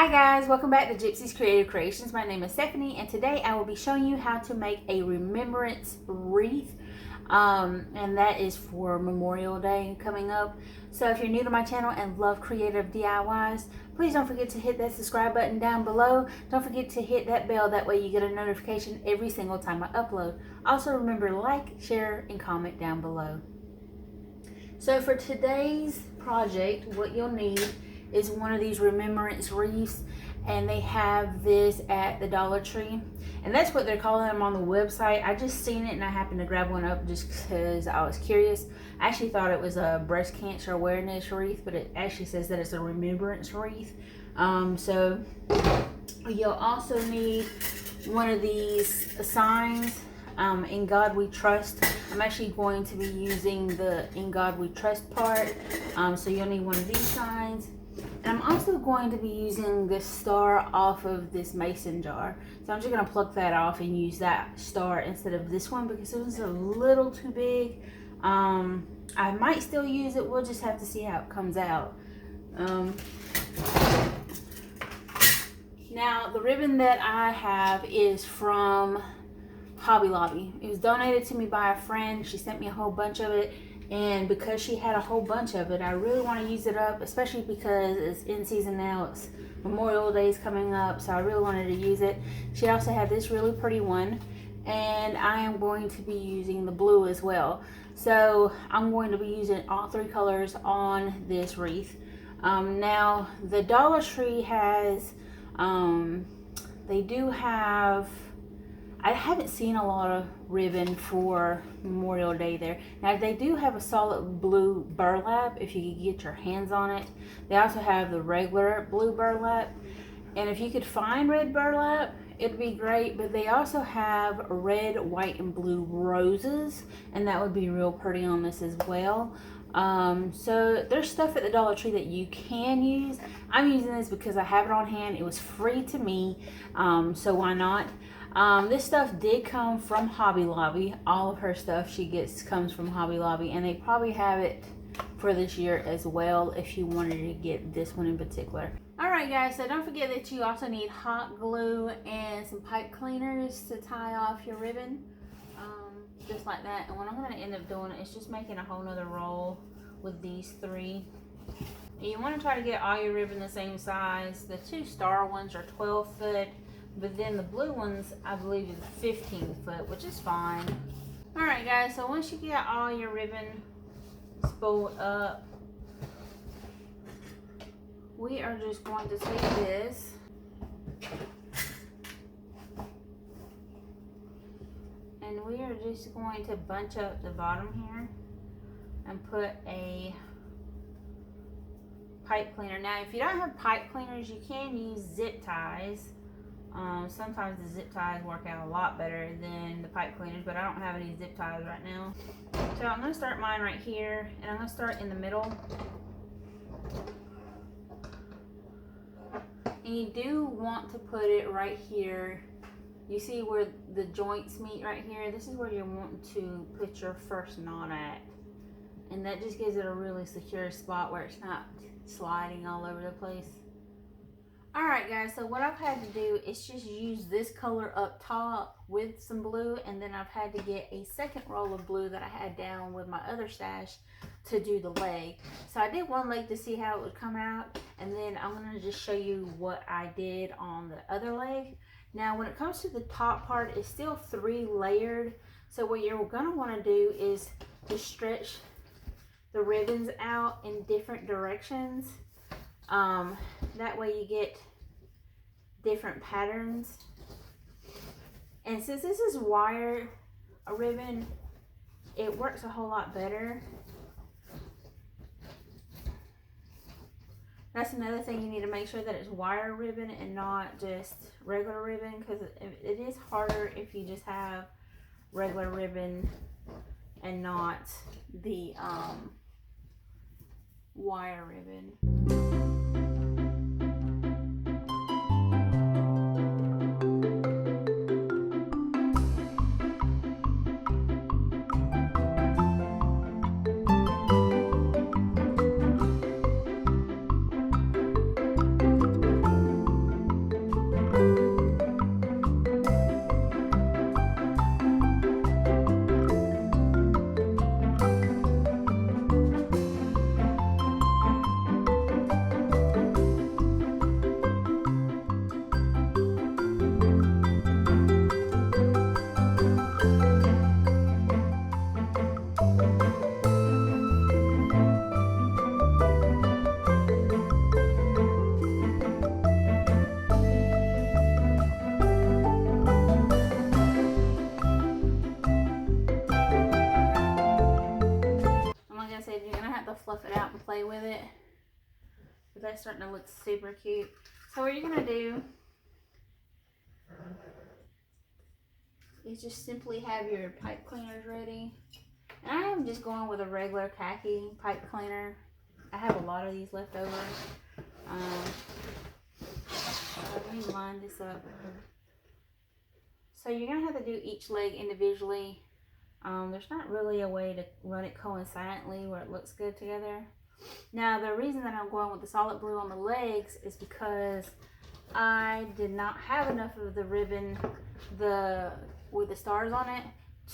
Hi guys, welcome back to Gypsy's Creative Creations. My name is Stephanie and today I will be showing you how to make a remembrance wreath and that is for Memorial Day coming up. So if you're new to my channel and love creative DIYs, please don't forget to hit that subscribe button down below. Don't forget to hit that bell, that way you get a notification every single time I upload. Also remember to like, share, and comment down below. So for today's project, what you'll need is one of these remembrance wreaths, and they have this at the Dollar Tree, and that's what they're calling them on the website. I just seen it and I happened to grab one up just because I was curious. I actually thought it was a breast cancer awareness wreath, but it actually says that it's a remembrance wreath. So you'll also need one of these signs, In God We Trust. I'm actually going to be using the In God We Trust part, so you'll need one of these signs. And I'm also going to be using this star off of this mason jar. So I'm just going to pluck that off and use that star instead of this one because it was a little too big. I might still use it. We'll just have to see how it comes out. Now, the ribbon that I have is from Hobby Lobby. It was donated to me by a friend. She sent me a whole bunch of it. And because she had a whole bunch of it, I really want to use it up, especially because it's in season now. It's Memorial Day is coming up, so I really wanted to use it. She also had this really pretty one, and I am going to be using the blue as well. So I'm going to be using all three colors on this wreath. Now the Dollar Tree has, they do have, I haven't seen a lot of ribbon for Memorial Day there. Now they do have a solid blue burlap if you could get your hands on it. They also have the regular blue burlap. And if you could find red burlap, it'd be great. But they also have red, white, and blue roses. And that would be real pretty on this as well. So there's stuff at the Dollar Tree that you can use. I'm using this because I have it on hand. It was free to me, so why not? This stuff did come from Hobby Lobby. All of her stuff she gets comes from Hobby Lobby, and they probably have it for this year as well if you wanted to get this one in particular. Alright guys, so don't forget that you also need hot glue and some pipe cleaners to tie off your ribbon. Just like that. And what I'm going to end up doing is just making a whole nother roll with these three. And you want to try to get all your ribbon the same size. The two star ones are 12 foot, but then the blue ones I believe is 15 foot, which is fine. Alright guys, so once you get all your ribbon spooled up, we are just going to take this and we are just going to bunch up the bottom here and put a pipe cleaner. Now if you don't have pipe cleaners, you can use zip ties. Sometimes the zip ties work out a lot better than the pipe cleaners, but I don't have any zip ties right now. So I'm going to start mine right here, and I'm going to start in the middle. And you do want to put it right here. You see where the joints meet right here? This is where you want to put your first knot at. And that just gives it a really secure spot where it's not sliding all over the place. Alright guys, so what I've had to do is just use this color up top with some blue, and then I've had to get a second roll of blue that I had down with my other stash to do the leg. So I did one leg to see how it would come out, and then I'm going to just show you what I did on the other leg. Now when it comes to the top part, it's still 3 layered. So what you're going to want to do is to stretch the ribbons out in different directions. That way you get different patterns. And since this is wire ribbon, it works a whole lot better. That's another thing, you need to make sure that it's wire ribbon and not just regular ribbon, because it is harder if you just have regular ribbon and not the wire ribbon. I'll fluff it out and play with it. But that's starting to look super cute. So what you're gonna do is just simply have your pipe cleaners ready. And I am just going with a regular khaki pipe cleaner. I have a lot of these left over. Let me line this up. So you're gonna have to do each leg individually. There's not really a way to run it coincidentally where it looks good together. Now the reason that I'm going with the solid blue on the legs is because I did not have enough of the ribbon with the stars on it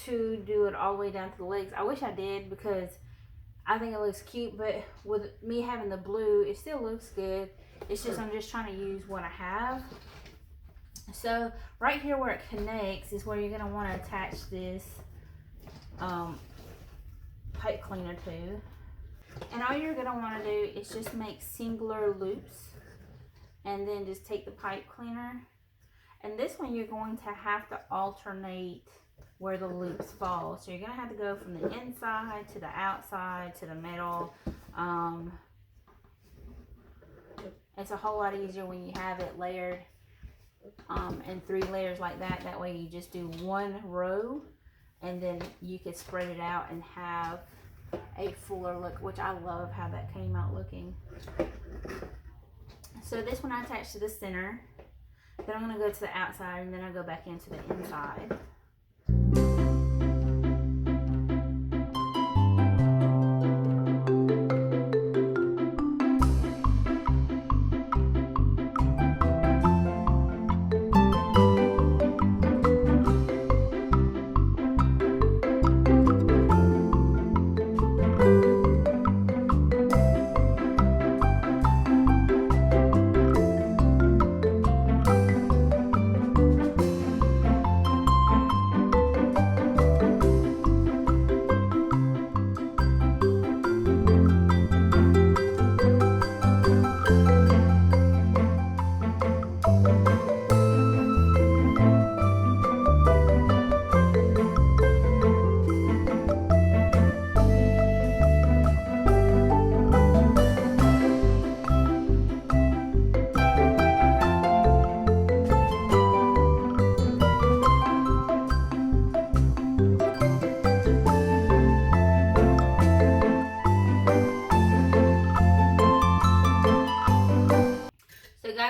to do it all the way down to the legs. I wish I did because I think it looks cute, but with me having the blue, it still looks good. It's just I'm just trying to use what I have. So right here where it connects is where you're going to want to attach this pipe cleaner to. And all you're going to want to do is just make singular loops and then just take the pipe cleaner. And this one you're going to have to alternate where the loops fall. So you're going to have to go from the inside to the outside to the middle. It's a whole lot easier when you have it layered in 3 layers like that. That way you just do one row and then you could spread it out and have a fuller look, which I love how that came out looking. So this one I attach to the center. Then I'm going to go to the outside and then I go back into the inside.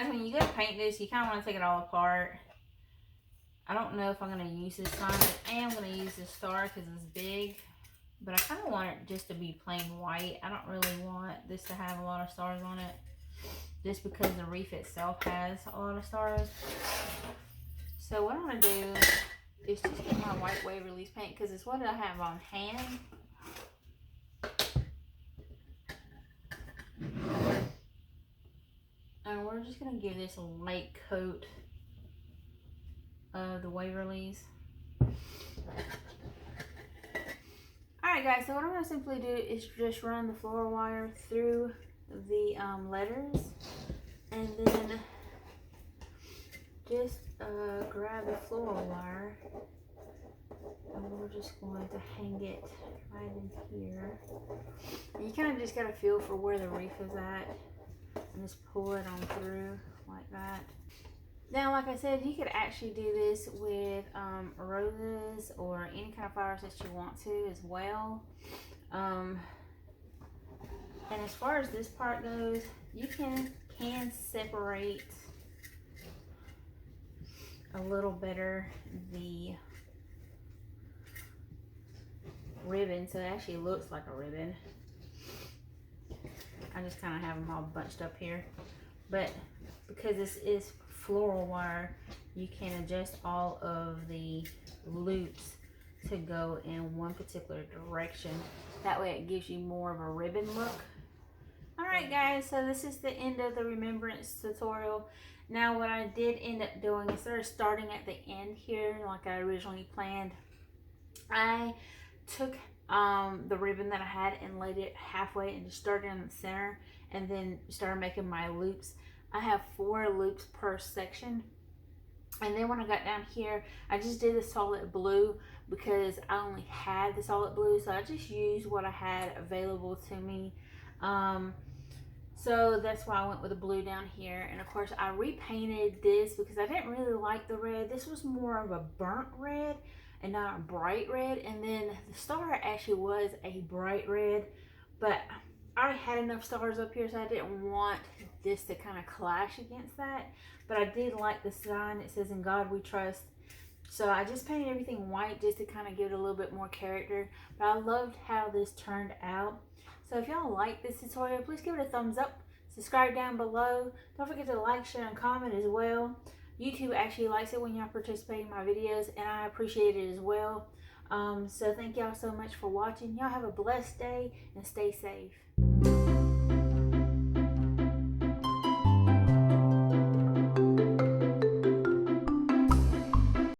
When you go to paint this, you kind of want to take it all apart. I don't know if I'm going to use this sign. I am going to use this star because it's big, but I kind of want it just to be plain white. I don't really want this to have a lot of stars on it, just because the wreath itself has a lot of stars. So what I'm going to do is just get my white wave release paint because it's what I have on hand. And we're just going to give this a light coat of the Waverleys. Alright guys, so what I'm going to simply do is just run the floral wire through the letters. And then just grab the floral wire. And we're just going to hang it right in here. And you kind of just got to feel for where the wreath is at. And just pull it on through like that. Now, like I said, you could actually do this with roses or any kind of flowers that you want to as well. And as far as this part goes, you can separate a little better the ribbon so it actually looks like a ribbon. I just kind of have them all bunched up here, but because this is floral wire, you can adjust all of the loops to go in one particular direction. That way it gives you more of a ribbon look. Alright guys, so this is the end of the Remembrance tutorial. Now what I did end up doing, instead of starting at the end here like I originally planned, I took the ribbon that I had and laid it halfway and just started in the center and then started making my loops. I have 4 loops per section. And then when I got down here, I just did the solid blue, because I only had the solid blue, so I just used what I had available to me. So that's why I went with the blue down here. And of course I repainted this because I didn't really like the red. This was more of a burnt red and not a bright red. And then the star actually was a bright red, but I had enough stars up here, so I didn't want this to kind of clash against that. But I did like the sign. It says, "In God We Trust." So I just painted everything white just to kind of give it a little bit more character. But I loved how this turned out. So if y'all like this tutorial, please give it a thumbs up. Subscribe down below. Don't forget to like, share, and comment as well. YouTube actually likes it when y'all participate in my videos, and I appreciate it as well. So thank y'all so much for watching. Y'all have a blessed day and stay safe.